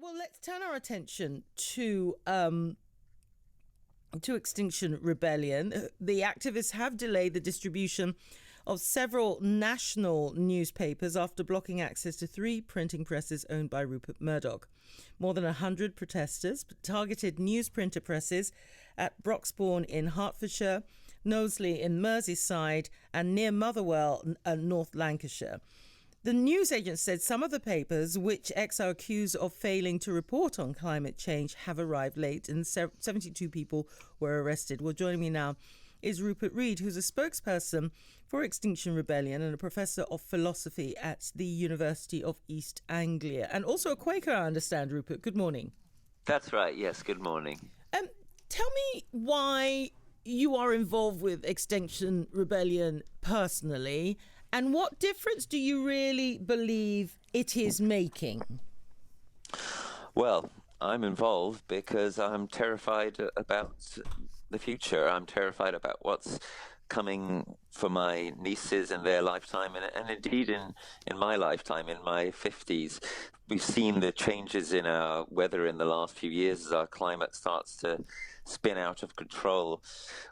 Well, let's turn our attention to Extinction Rebellion. The activists have delayed the distribution of several national newspapers after blocking access to 3 printing presses owned by Rupert Murdoch. More than 100 protesters targeted newsprinter presses at Broxbourne in Hertfordshire, Knowsley in Merseyside, and near Motherwell, North Lancashire. The newsagent said some of the papers, which X are accused of failing to report on climate change, have arrived late, and 72 people were arrested. Well, joining me now is Rupert Read, who's a spokesperson for Extinction Rebellion and a professor of philosophy at the University of East Anglia, and also a Quaker, I understand, Rupert. Good morning. That's right, yes, good morning. Tell me why you are involved with Extinction Rebellion personally, and what difference do you really believe it is making? Well, I'm involved because I'm terrified about the future. I'm terrified about what's coming for my nieces in their lifetime, and indeed in my lifetime, in my 50s. We've seen the changes in our weather in the last few years as our climate starts to spin out of control.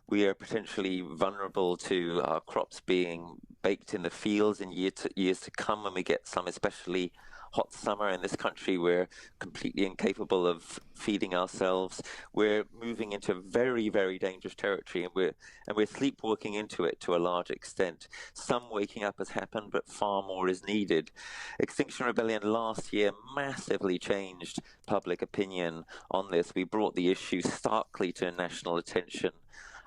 We are potentially vulnerable to our crops being baked in the fields in years to come when we get some especially hot summer in this country. We're completely incapable of feeding ourselves. We're moving into very, very dangerous territory, and we're sleepwalking into it to a large extent. Some waking up has happened, but far more is needed. Extinction Rebellion last year massively changed public opinion on this. We brought the issue starkly to national attention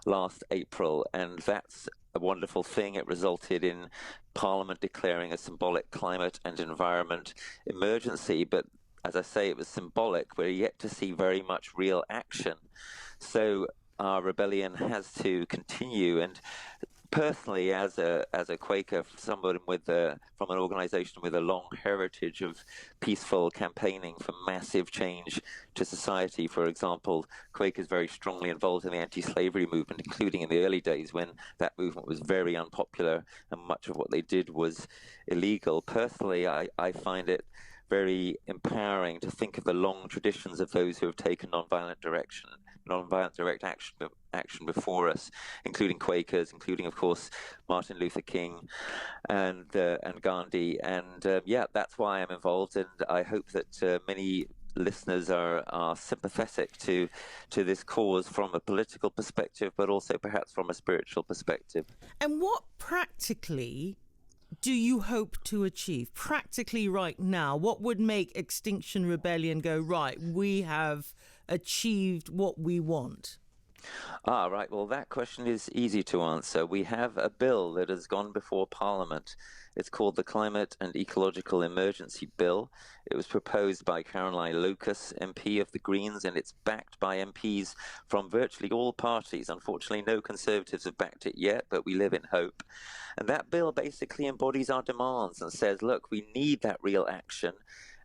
last April, and that's a wonderful thing. It resulted in Parliament declaring a symbolic climate and environment emergency, but as I say, it was symbolic. We're yet to see very much real action. So our rebellion has to continue. And personally, as a Quaker, someone from an organisation with a long heritage of peaceful campaigning for massive change to society, for example, Quakers very strongly involved in the anti-slavery movement, including in the early days when that movement was very unpopular and much of what they did was illegal. Personally, I find it very empowering to think of the long traditions of those who have taken nonviolent direct action before us, including Quakers, including, of course, Martin Luther King and Gandhi. And that's why I'm involved, and I hope that many listeners are sympathetic to this cause from a political perspective, but also perhaps from a spiritual perspective. And what practically do you hope to achieve? Practically right now, what would make Extinction Rebellion go, right, we have achieved what we want? Right. Well, that question is easy to answer. We have a bill that has gone before Parliament. It's called the Climate and Ecological Emergency Bill. It was proposed by Caroline Lucas, MP of the Greens, and it's backed by MPs from virtually all parties. Unfortunately, no Conservatives have backed it yet, but we live in hope. And that bill basically embodies our demands and says, look, we need that real action.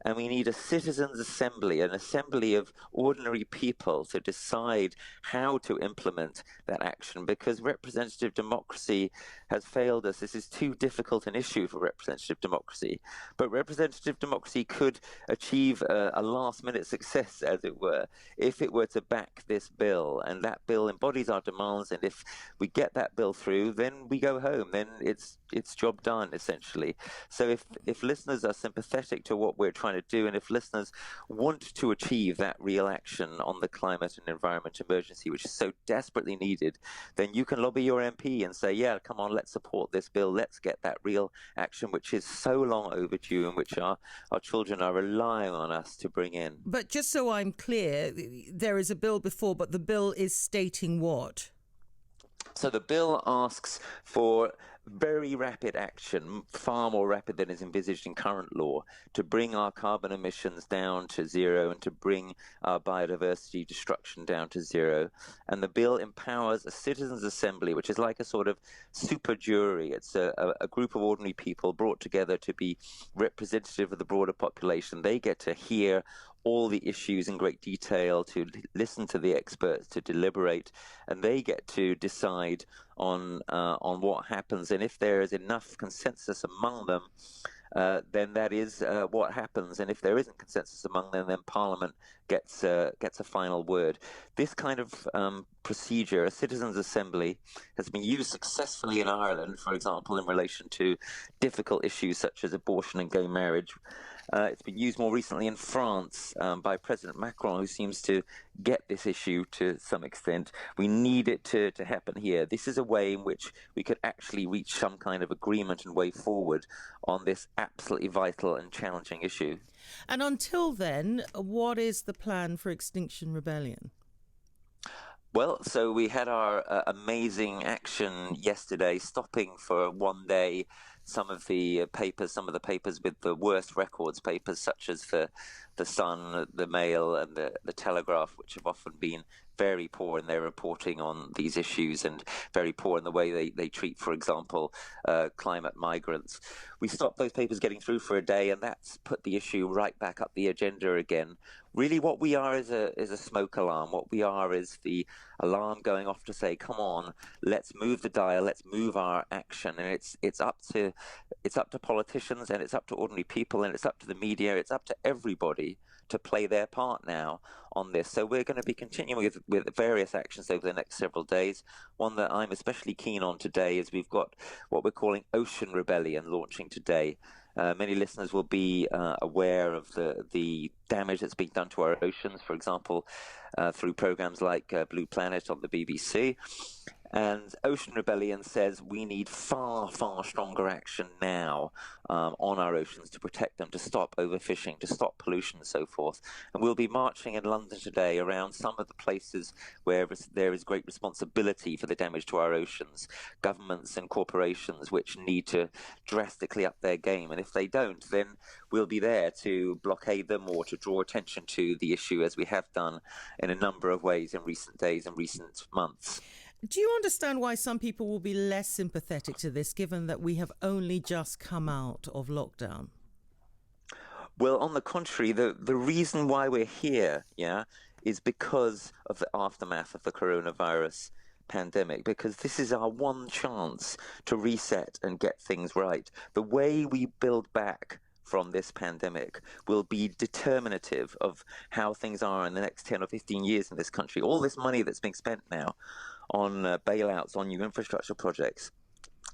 And we need a citizens' assembly, an assembly of ordinary people to decide how to implement that action, because representative democracy has failed us. This is too difficult an issue for representative democracy. But representative democracy could achieve a last-minute success, as it were, if it were to back this bill. And that bill embodies our demands, and if we get that bill through, then we go home. Then it's job done, essentially. So if listeners are sympathetic to what we're trying to do, and if listeners want to achieve that real action on the climate and environment emergency, which is so desperately needed, then you can lobby your MP and say, yeah, come on, let's support this bill. Let's get that real action, which is so long overdue and which our children are relying on us to bring in. But just so I'm clear, there is a bill before, but the bill is stating what? So the bill asks for very rapid action, far more rapid than is envisaged in current law, to bring our carbon emissions down to zero and to bring our biodiversity destruction down to zero. And the bill empowers a citizens' assembly, which is like a sort of super jury. It's a group of ordinary people brought together to be representative of the broader population. They get to hear all the issues in great detail, to listen to the experts, to deliberate, and they get to decide on what happens. And if there is enough consensus among them, then that is what happens. And if there isn't consensus among them, then Parliament gets a final word. This kind of procedure, a citizens' assembly, has been used successfully in Ireland, for example, in relation to difficult issues such as abortion and gay marriage. It's been used more recently in France by President Macron, who seems to get this issue to some extent. We need it to happen here. This is a way in which we could actually reach some kind of agreement and way forward on this absolutely vital and challenging issue. And until then, what is the plan for Extinction Rebellion? Well, so we had our amazing action yesterday, stopping for one day some of the papers with the worst records, papers such as the Sun, the Mail, and the Telegraph, which have often been very poor in their reporting on these issues and very poor in the way they treat, for example, climate migrants. We stopped those papers getting through for a day, and that's put the issue right back up the agenda again. Really, what we are is a smoke alarm. What we are is the alarm going off to say, come on, let's move the dial, let's move our action. And it's up to politicians, and it's up to ordinary people, and it's up to the media, it's up to everybody to play their part now on this. So we're going to be continuing with various actions over the next several days. One that I'm especially keen on today is we've got what we're calling Ocean Rebellion launching today. Many listeners will be aware of the damage that's being done to our oceans, for example, through programs like Blue Planet on the BBC. And Ocean Rebellion says we need far, far stronger action now on our oceans to protect them, to stop overfishing, to stop pollution and so forth. And we'll be marching in London today around some of the places where there is great responsibility for the damage to our oceans, governments and corporations which need to drastically up their game. And if they don't, then we'll be there to blockade them or to draw attention to the issue, as we have done in a number of ways in recent days and recent months. Do you understand why some people will be less sympathetic to this, given that we have only just come out of lockdown? Well, on the contrary, the reason why we're here, is because of the aftermath of the coronavirus pandemic, because this is our one chance to reset and get things right. The way we build back from this pandemic will be determinative of how things are in the next 10 or 15 years in this country. All this money that's being spent now on bailouts, on new infrastructure projects,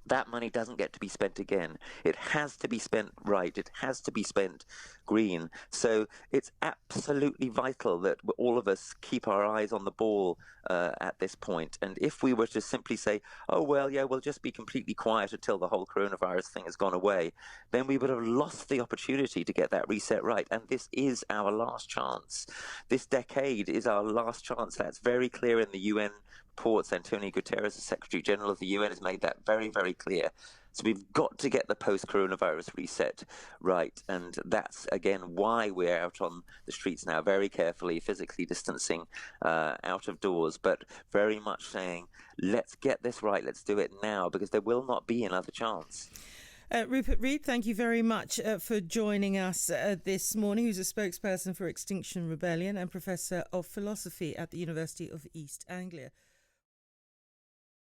that money doesn't get to be spent again. It has to be spent right. It has to be spent green. So it's absolutely vital that all of us keep our eyes on the ball at this point. And if we were to simply say, oh, well, yeah, we'll just be completely quiet until the whole coronavirus thing has gone away, then we would have lost the opportunity to get that reset right. And this is our last chance. This decade is our last chance. That's very clear in the UN reports. Antonio Guterres, the Secretary General of the UN, has made that very, very clear. So we've got to get the post-coronavirus reset right. And that's, again, why we're out on the streets now, very carefully, physically distancing out of doors, but very much saying, let's get this right, let's do it now, because there will not be another chance. Rupert Read, thank you very much for joining us this morning, who's a spokesperson for Extinction Rebellion and Professor of Philosophy at the University of East Anglia.